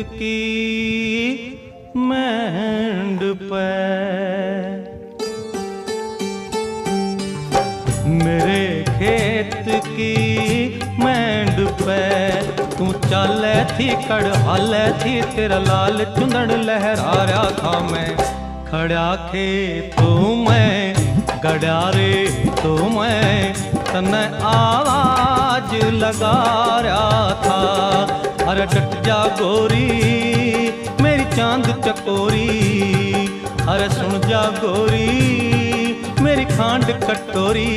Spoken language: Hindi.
की मैंड पे। मेरे खेत की मैंड पे तू चाले थी कड़हाले थी, तेरा लाल चुंदड़ लहरा रहा था मैं। खड़ा खेतों में गड़ा रे तो मैं तने आवाज लगा रहा था। अरे डट जा गोरी मेरी चांद चकोरी, अरे सुन जा गोरी मेरी खांड कटोरी।